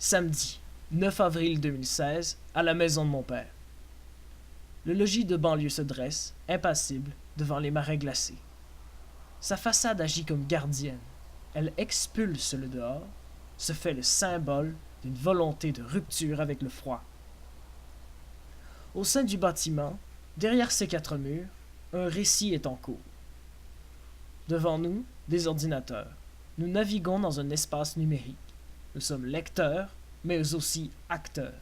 Samedi, 9 avril 2016, à la maison de mon père. Le logis de banlieue se dresse, impassible, devant les marais glacés. Sa façade agit comme gardienne. Elle expulse le dehors, se fait le symbole d'une volonté de rupture avec le froid. Au sein du bâtiment, derrière ces 4 murs, un récit est en cours. Devant nous, des ordinateurs. Nous naviguons dans un espace numérique. Nous sommes lecteurs, mais aussi acteurs.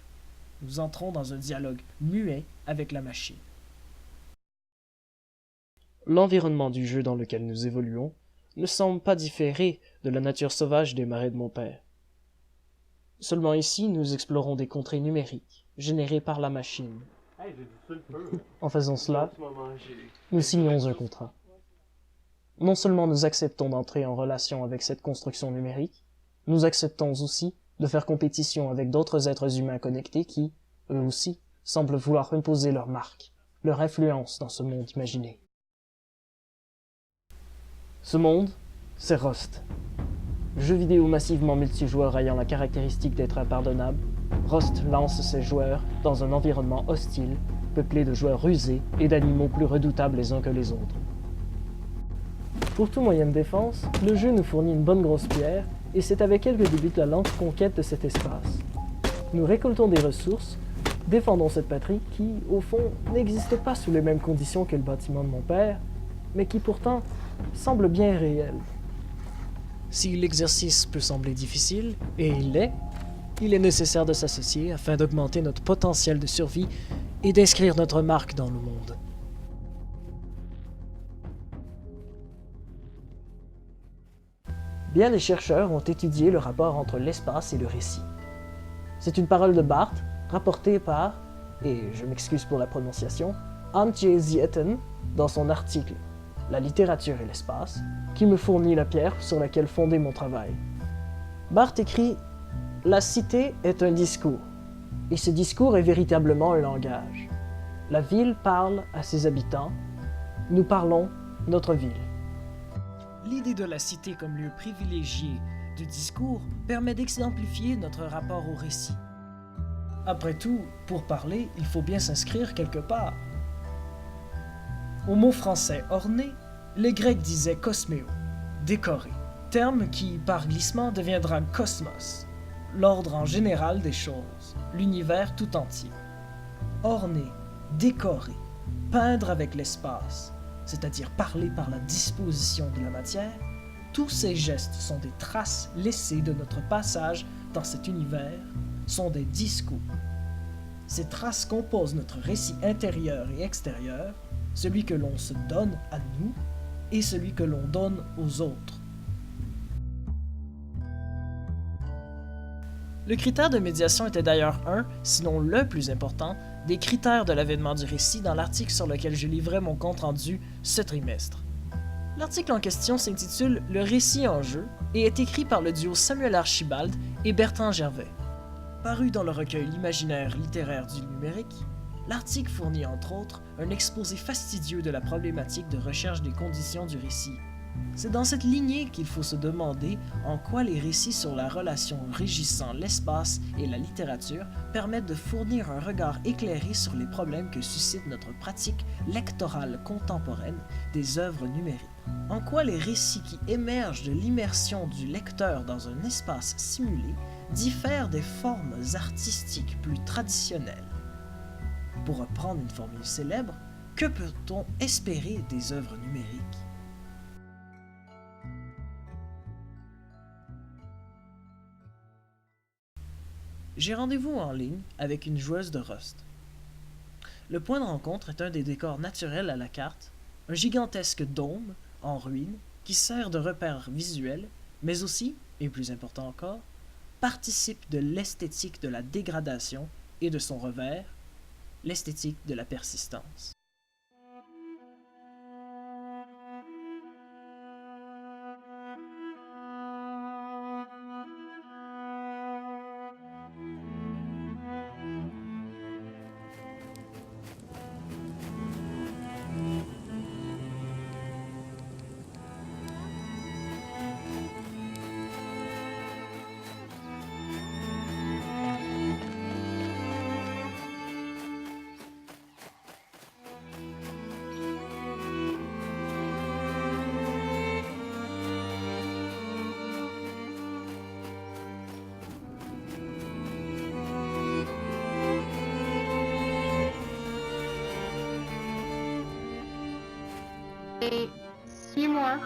Nous entrons dans un dialogue muet avec la machine. L'environnement du jeu dans lequel nous évoluons ne semble pas différer de la nature sauvage des marais de mon père. Seulement ici, nous explorons des contrées numériques, générées par la machine. En faisant cela, nous signons un contrat. Non seulement nous acceptons d'entrer en relation avec cette construction numérique, nous acceptons aussi de faire compétition avec d'autres êtres humains connectés qui, eux aussi, semblent vouloir imposer leur marque, leur influence dans ce monde imaginé. Ce monde, c'est Rust. Jeu vidéo massivement multijoueur ayant la caractéristique d'être impardonnable, Rust lance ses joueurs dans un environnement hostile, peuplé de joueurs rusés et d'animaux plus redoutables les uns que les autres. Pour tout moyen de défense, le jeu nous fournit une bonne grosse pierre, et c'est avec elle que débute la lente conquête de cet espace. Nous récoltons des ressources, défendons cette patrie qui, au fond, n'existe pas sous les mêmes conditions que le bâtiment de mon père, mais qui pourtant semble bien réelle. Si l'exercice peut sembler difficile, et il est nécessaire de s'associer afin d'augmenter notre potentiel de survie et d'inscrire notre marque dans le monde. Bien des chercheurs ont étudié le rapport entre l'espace et le récit. C'est une parole de Barthes, rapportée par, et je m'excuse pour la prononciation, Antje Zieten dans son article « La littérature et l'espace », qui me fournit la pierre sur laquelle fonder mon travail. Barthes écrit « La cité est un discours, et ce discours est véritablement un langage. La ville parle à ses habitants, nous parlons notre ville. » L'idée de la cité comme lieu privilégié du discours permet d'exemplifier notre rapport au récit. Après tout, pour parler, il faut bien s'inscrire quelque part. Au mot français orné, les Grecs disaient kosméo, décoré, terme qui, par glissement, deviendra cosmos, l'ordre en général des choses, l'univers tout entier. Orné, décoré, peindre avec l'espace, c'est-à-dire parler par la disposition de la matière, tous ces gestes sont des traces laissées de notre passage dans cet univers, sont des discours. Ces traces composent notre récit intérieur et extérieur, celui que l'on se donne à nous et celui que l'on donne aux autres. Le critère de médiation était d'ailleurs un, sinon le plus important, des critères de l'avènement du récit dans l'article sur lequel je livrais mon compte-rendu ce trimestre. L'article en question s'intitule « Le récit en jeu » et est écrit par le duo Samuel Archibald et Bertrand Gervais. Paru dans le recueil L'imaginaire littéraire du numérique, l'article fournit entre autres un exposé fastidieux de la problématique de recherche des conditions du récit. C'est dans cette lignée qu'il faut se demander en quoi les récits sur la relation régissant l'espace et la littérature permettent de fournir un regard éclairé sur les problèmes que suscite notre pratique lectorale contemporaine des œuvres numériques. En quoi les récits qui émergent de l'immersion du lecteur dans un espace simulé diffèrent des formes artistiques plus traditionnelles. Pour reprendre une formule célèbre, que peut-on espérer des œuvres numériques? J'ai rendez-vous en ligne avec une joueuse de Rust. Le point de rencontre est un des décors naturels à la carte, un gigantesque dôme en ruine qui sert de repère visuel, mais aussi, et plus important encore, participe de l'esthétique de la dégradation et de son revers, l'esthétique de la persistance. Et 6 mois.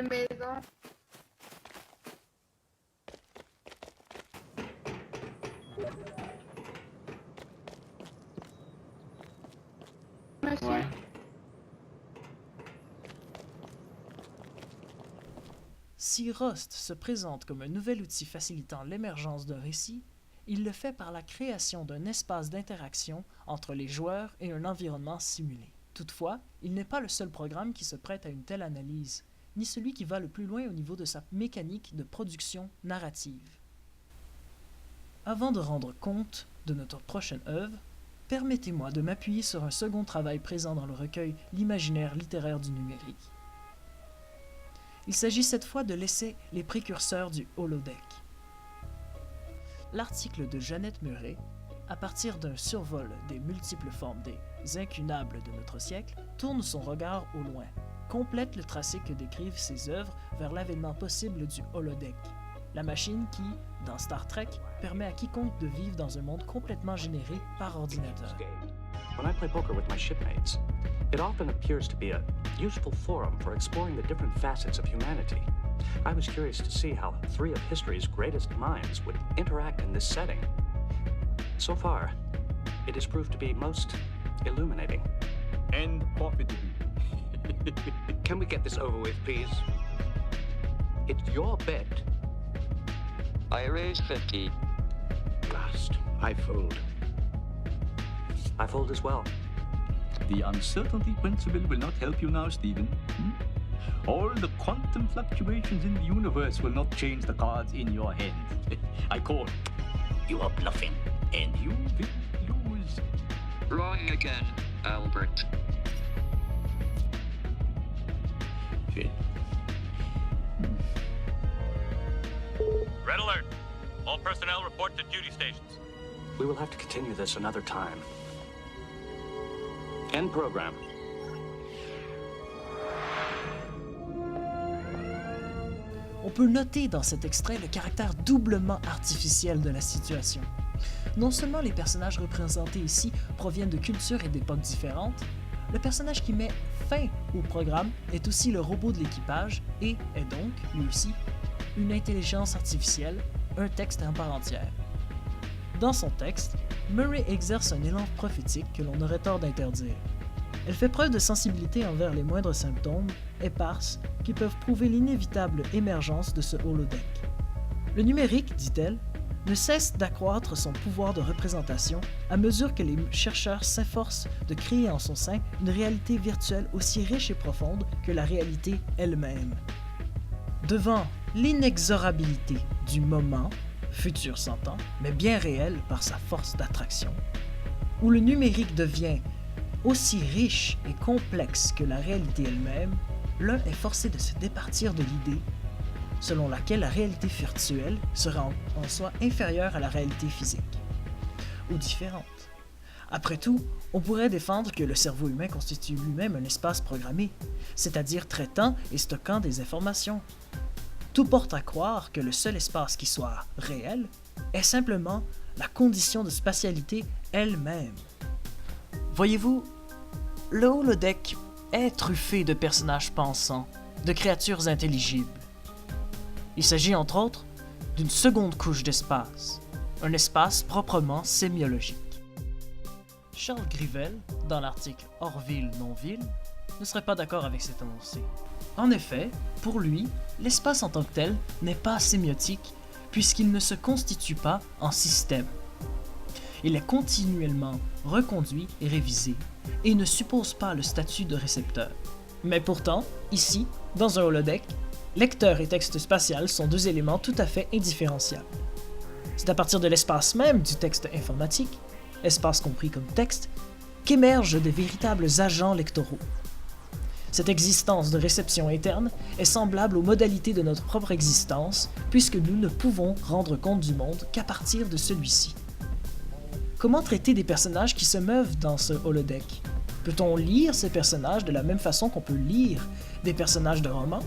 Maison. Monsieur. Ouais. Si Rust se présente comme un nouvel outil facilitant l'émergence d'un récit, il le fait par la création d'un espace d'interaction entre les joueurs et un environnement simulé. Toutefois, il n'est pas le seul programme qui se prête à une telle analyse, ni celui qui va le plus loin au niveau de sa mécanique de production narrative. Avant de rendre compte de notre prochaine œuvre, permettez-moi de m'appuyer sur un second travail présent dans le recueil L'imaginaire littéraire du numérique. Il s'agit cette fois de l'essai Les précurseurs du holodeck. L'article de Jeannette Murray, à partir d'un survol des multiples formes des incunables de notre siècle, tourne son regard au loin, complète le tracé que décrivent ses œuvres vers l'avènement possible du holodeck, la machine qui, dans Star Trek, permet à quiconque de vivre dans un monde complètement généré par ordinateur. When I play poker with my shipmates, it often appears to be a useful forum for exploring the different facets of humanity. I was curious to see how 3 of history's greatest minds would interact in this setting. So far, it has proved to be most illuminating. And profitable. Can we get this over with, please? It's your bet. I raise 50. Last, I fold. I fold as well. The uncertainty principle will not help you now, Stephen. All the quantum fluctuations in the universe will not change the cards in your hand. I call. You are bluffing, and you will lose. Wrong again, Albert. Shit. Red alert! All personnel report to duty stations. We will have to continue this another time. End program. On peut noter dans cet extrait le caractère doublement artificiel de la situation. Non seulement les personnages représentés ici proviennent de cultures et d'époques différentes, le personnage qui met fin au programme est aussi le robot de l'équipage et est donc, lui aussi, une intelligence artificielle, un texte en part entière. Dans son texte, Murray exerce un élan prophétique que l'on aurait tort d'interdire. Elle fait preuve de sensibilité envers les moindres symptômes, éparses, qui peuvent prouver l'inévitable émergence de ce holodeck. Le numérique, dit-elle, ne cesse d'accroître son pouvoir de représentation à mesure que les chercheurs s'efforcent de créer en son sein une réalité virtuelle aussi riche et profonde que la réalité elle-même. Devant l'inexorabilité du moment, futur s'entend, mais bien réel par sa force d'attraction, où le numérique devient aussi riche et complexe que la réalité elle-même, l'un est forcé de se départir de l'idée selon laquelle la réalité virtuelle serait en soi inférieure à la réalité physique, ou différente. Après tout, on pourrait défendre que le cerveau humain constitue lui-même un espace programmé, c'est-à-dire traitant et stockant des informations. Tout porte à croire que le seul espace qui soit réel est simplement la condition de spatialité elle-même. Voyez-vous, le holodeck est truffé de personnages pensants, de créatures intelligibles. Il s'agit entre autres d'une seconde couche d'espace, un espace proprement sémiologique. Charles Grivel, dans l'article Hors-ville-non-ville, ne serait pas d'accord avec cette avancée. En effet, pour lui, l'espace en tant que tel n'est pas sémiotique puisqu'il ne se constitue pas en système. Il est continuellement reconduit et révisé et ne suppose pas le statut de récepteur. Mais pourtant, ici, dans un holodeck, lecteur et texte spatial sont 2 éléments tout à fait indifférenciables. C'est à partir de l'espace même du texte informatique, espace compris comme texte, qu'émergent des véritables agents lectoraux. Cette existence de réception interne est semblable aux modalités de notre propre existence, puisque nous ne pouvons rendre compte du monde qu'à partir de celui-ci. Comment traiter des personnages qui se meuvent dans ce holodeck? Peut-on lire ces personnages de la même façon qu'on peut lire des personnages de romans?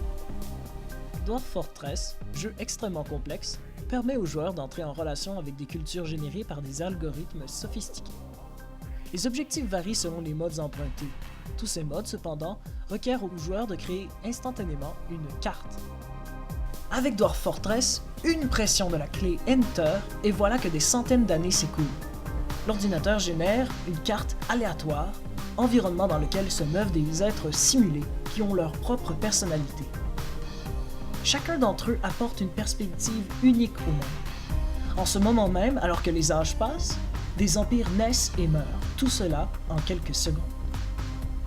Dwarf Fortress, jeu extrêmement complexe, permet aux joueurs d'entrer en relation avec des cultures générées par des algorithmes sophistiqués. Les objectifs varient selon les modes empruntés. Tous ces modes, cependant, requièrent aux joueurs de créer instantanément une carte. Avec Dwarf Fortress, une pression de la clé Enter, et voilà que des centaines d'années s'écoulent. L'ordinateur génère une carte aléatoire, environnement dans lequel se meuvent des êtres simulés qui ont leur propre personnalité. Chacun d'entre eux apporte une perspective unique au monde. En ce moment même, alors que les âges passent, des empires naissent et meurent, tout cela en quelques secondes.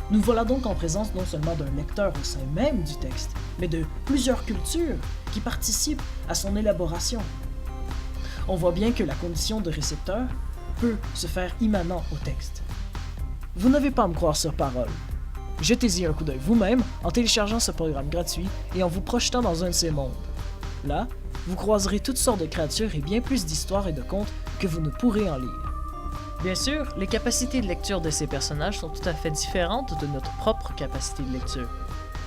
Nous voilà donc en présence non seulement d'un lecteur au sein même du texte, mais de plusieurs cultures qui participent à son élaboration. On voit bien que la condition de récepteur peut se faire immanent au texte. Vous n'avez pas à me croire sur parole. Jetez-y un coup d'œil vous-même en téléchargeant ce programme gratuit et en vous projetant dans un de ces mondes. Là, vous croiserez toutes sortes de créatures et bien plus d'histoires et de contes que vous ne pourrez en lire. Bien sûr, les capacités de lecture de ces personnages sont tout à fait différentes de notre propre capacité de lecture.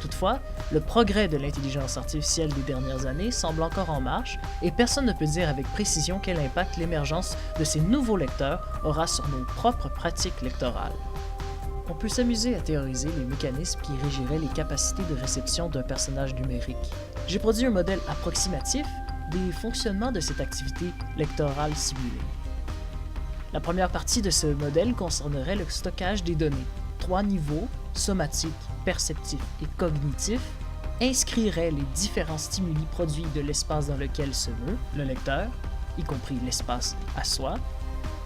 Toutefois, le progrès de l'intelligence artificielle des dernières années semble encore en marche et personne ne peut dire avec précision quel impact l'émergence de ces nouveaux lecteurs aura sur nos propres pratiques lectorales. On peut s'amuser à théoriser les mécanismes qui régiraient les capacités de réception d'un personnage numérique. J'ai produit un modèle approximatif des fonctionnements de cette activité lectorale simulée. La première partie de ce modèle concernerait le stockage des données. 3 niveaux, somatique, perceptif et cognitif, inscriraient les différents stimuli produits de l'espace dans lequel se meut le lecteur, y compris l'espace à soi,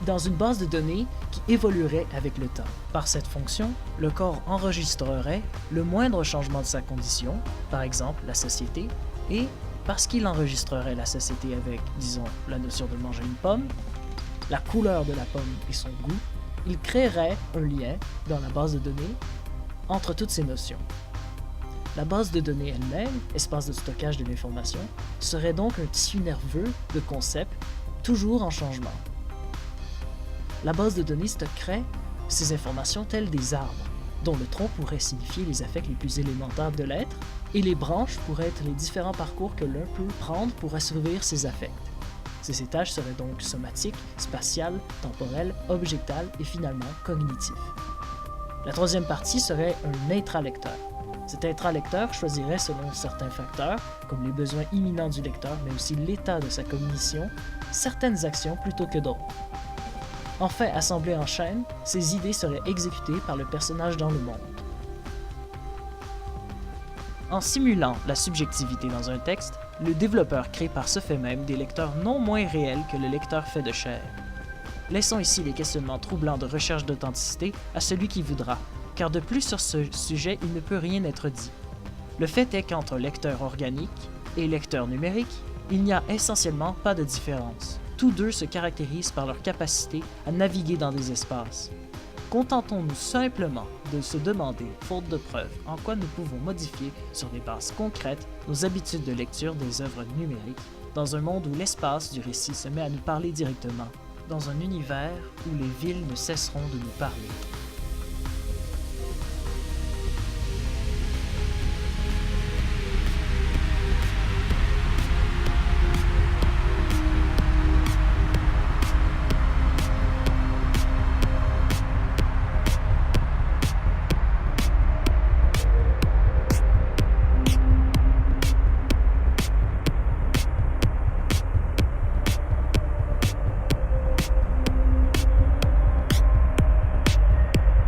dans une base de données qui évoluerait avec le temps. Par cette fonction, le corps enregistrerait le moindre changement de sa condition, par exemple la satiété, et parce qu'il enregistrerait la satiété avec, disons, la notion de manger une pomme, la couleur de la pomme et son goût, il créerait un lien dans la base de données entre toutes ces notions. La base de données elle-même, espace de stockage de l'information, serait donc un tissu nerveux de concepts toujours en changement. La base de données stockerait ces informations telles des arbres, dont le tronc pourrait signifier les affects les plus élémentaires de l'être, et les branches pourraient être les différents parcours que l'un peut prendre pour assouvir ces affects. Ces étages seraient donc somatiques, spatiales, temporels, objectales et finalement cognitifs. La troisième partie serait un intralecteur. Cet intralecteur choisirait selon certains facteurs, comme les besoins imminents du lecteur, mais aussi l'état de sa cognition, certaines actions plutôt que d'autres. Enfin, assemblées en chaîne, ces idées seraient exécutées par le personnage dans le monde. En simulant la subjectivité dans un texte, le développeur crée par ce fait même des lecteurs non moins réels que le lecteur fait de chair. Laissons ici les questionnements troublants de recherche d'authenticité à celui qui voudra, car de plus sur ce sujet il ne peut rien être dit. Le fait est qu'entre lecteur organique et lecteur numérique, il n'y a essentiellement pas de différence. Tous deux se caractérisent par leur capacité à naviguer dans des espaces. Contentons-nous simplement de se demander, faute de preuves, en quoi nous pouvons modifier sur des bases concrètes nos habitudes de lecture des œuvres numériques, dans un monde où l'espace du récit se met à nous parler directement, dans un univers où les villes ne cesseront de nous parler.